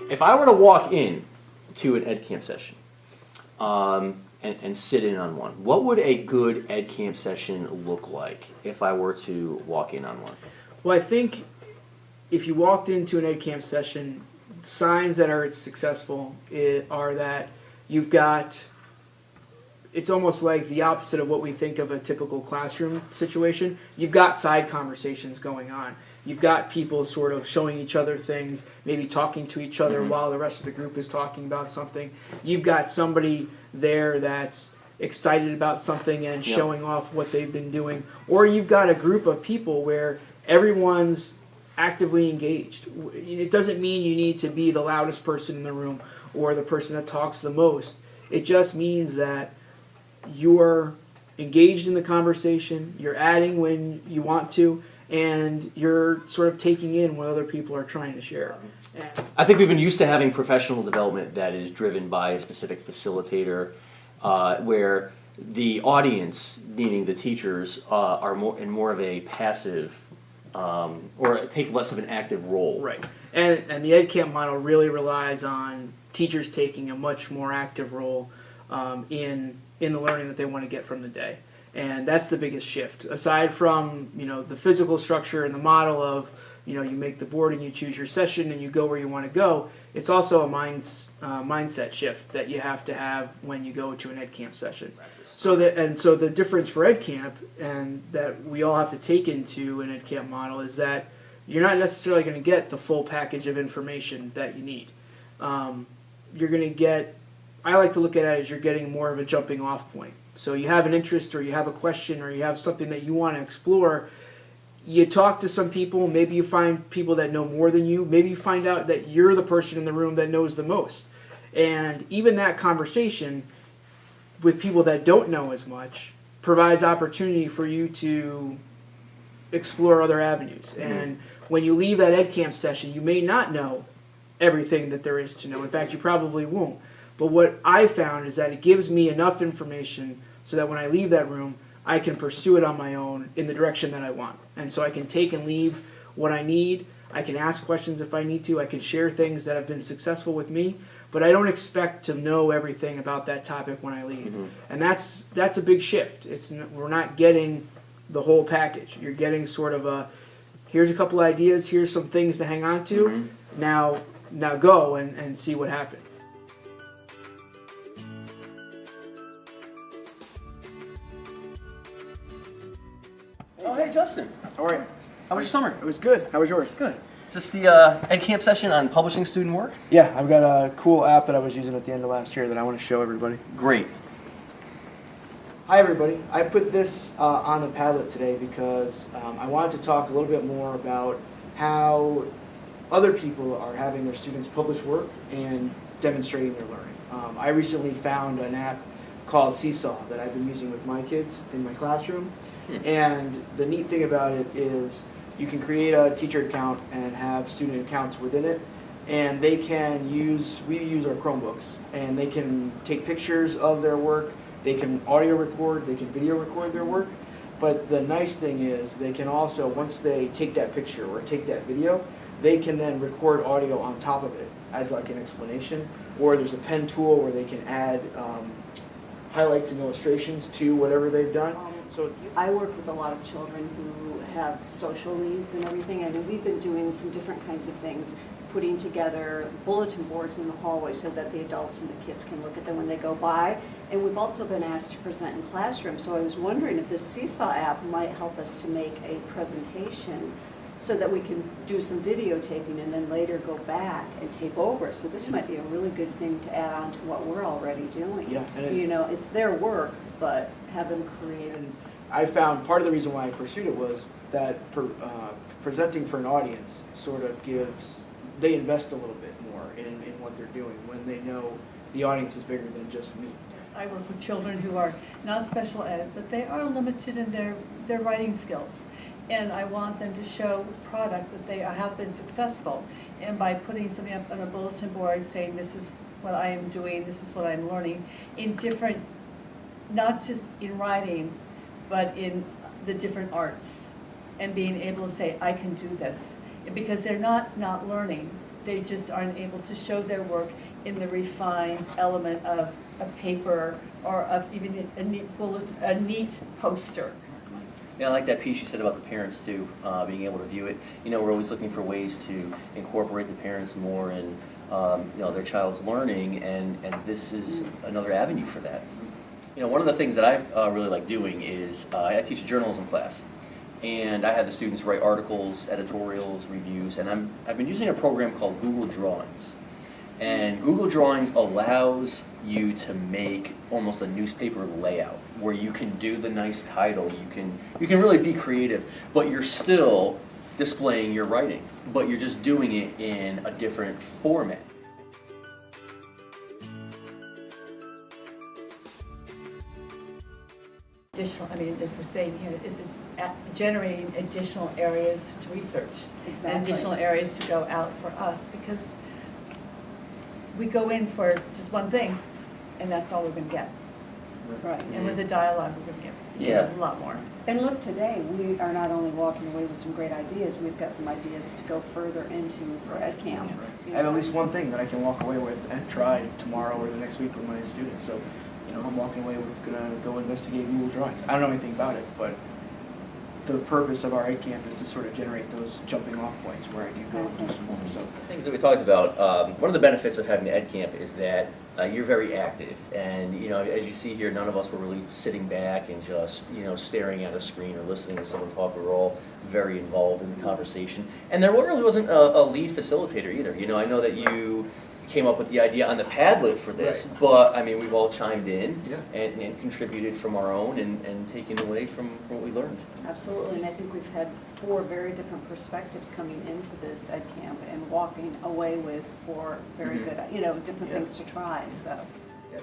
If I were to walk in to an EdCamp session and sit in on one, what would a good EdCamp session look like if I were to walk in on one? Well, I think if you walked into an EdCamp session, signs that are successful are that you've got, it's almost like the opposite of what we think of a typical classroom situation. You've got side conversations going on. You've got people sort of showing each other things, maybe talking to each other while the rest of the group is talking about something. You've got somebody there that's excited about something and showing off what they've been doing. Or you've got a group of people where everyone's actively engaged. It doesn't mean you need to be the loudest person in the room or the person that talks the most. It just means that you're engaged in the conversation, you're adding when you want to, and you're sort of taking in what other people are trying to share. I think we've been used to having professional development that is driven by a specific facilitator, where the audience, meaning the teachers, are more of a passive, or take less of an active role. Right. And the EdCamp model really relies on teachers taking a much more active role in the learning that they want to get from the day. And that's the biggest shift. Aside from, the physical structure and the model of, you make the board and you choose your session and you go where you want to go, it's also a mindset shift that you have to have when you go to an EdCamp session. So the difference for EdCamp, and that we all have to take into an EdCamp model, is that you're not necessarily going to get the full package of information that you need. You're going to get, I like to look at it as you're getting more of a jumping off point. So you have an interest, or you have a question, or you have something that you want to explore. You talk to some people, maybe you find people that know more than you, maybe you find out that you're the person in the room that knows the most. And even that conversation with people that don't know as much provides opportunity for you to explore other avenues. And when you leave that EdCamp session, you may not know everything that there is to know. In fact, you probably won't. But what I found is that it gives me enough information so that when I leave that room, I can pursue it on my own in the direction that I want. And so I can take and leave what I need. I can ask questions if I need to. I can share things that have been successful with me. But I don't expect to know everything about that topic when I leave. And that's a big shift. We're not getting the whole package. You're getting sort of a, here's a couple ideas, here's some things to hang on to. Now go and see what happens. Oh, hey, Justin. All right. How was your summer? It was good. How was yours? Good. Is this the EdCamp session on publishing student work? Yeah, I've got a cool app that I was using at the end of last year that I want to show everybody. Great. Hi everybody. I put this on the Padlet today because I wanted to talk a little bit more about how other people are having their students publish work and demonstrating their learning. I recently found an app called Seesaw that I've been using with my kids in my classroom. And the neat thing about it is you can create a teacher account and have student accounts within it, and they can we use our Chromebooks, and they can take pictures of their work, they can audio record, they can video record their work. But the nice thing is they can also, once they take that picture or take that video, they can then record audio on top of it as like an explanation, or there's a pen tool where they can add highlights and illustrations to whatever they've done. So I work with a lot of children who have social needs and everything, and we've been doing some different kinds of things, putting together bulletin boards in the hallway so that the adults and the kids can look at them when they go by. And we've also been asked to present in classrooms, so I was wondering if this Seesaw app might help us to make a presentation so that we can do some videotaping and then later go back and tape over. So this might be a really good thing to add on to what we're already doing. Yeah, it's their work, but have them create. And I found part of the reason why I pursued it was that presenting for an audience sort of they invest a little bit more in what they're doing when they know the audience is bigger than just me. I work with children who are not special ed, but they are limited in their writing skills. And I want them to show product that they have been successful. And by putting something up on a bulletin board saying this is what I am doing, this is what I'm learning, in different, not just in writing, but in the different arts. And being able to say, I can do this. Because they're not learning. they just aren't able to show their work in the refined element of a paper or of even a neat bullet, a neat poster. Yeah, I like that piece you said about the parents too, being able to view it. You know, we're always looking for ways to incorporate the parents more in, you know, their child's learning, and this is another avenue for that. You know, one of the things that I really like doing is I teach a journalism class, and I have the students write articles, editorials, reviews, and I've been using a program called Google Drawings. And Google Drawings allows you to make almost a newspaper layout where you can do the nice title, you can really be creative, but you're still displaying your writing, but you're just doing it in a different format. Additional, I mean, as we're saying here, is it generating additional areas to research and Exactly. additional areas to go out for us, because we go in for just one thing, and that's all we're going to get. Right. And with the dialogue, we're going to get Yeah. a lot more. And look, today, we are not only walking away with some great ideas, we've got some ideas to go further into for EdCamp. I have at least one thing that I can walk away with and try tomorrow or the next week with my students. So, you know, I'm walking away with gonna go investigate Google Drawings. I don't know anything about it, but the purpose of our EdCamp is to sort of generate those jumping off points where I can go and do some more. So, Things that we talked about, one of the benefits of having the EdCamp is that you're very active, and you know, as you see here, none of us were really sitting back and just, you know, staring at a screen or listening to someone talk. We were all very involved in the conversation, and there really wasn't a lead facilitator either. You know, I know that you came up with the idea on the Padlet for this, Right. but I mean, we've all chimed in Yeah. and contributed from our own and taken away from what we learned. Absolutely, and I think we've had 4 very different perspectives coming into this EdCamp and walking away with 4 very good, you know, different Yeah. things to try, so. yeah.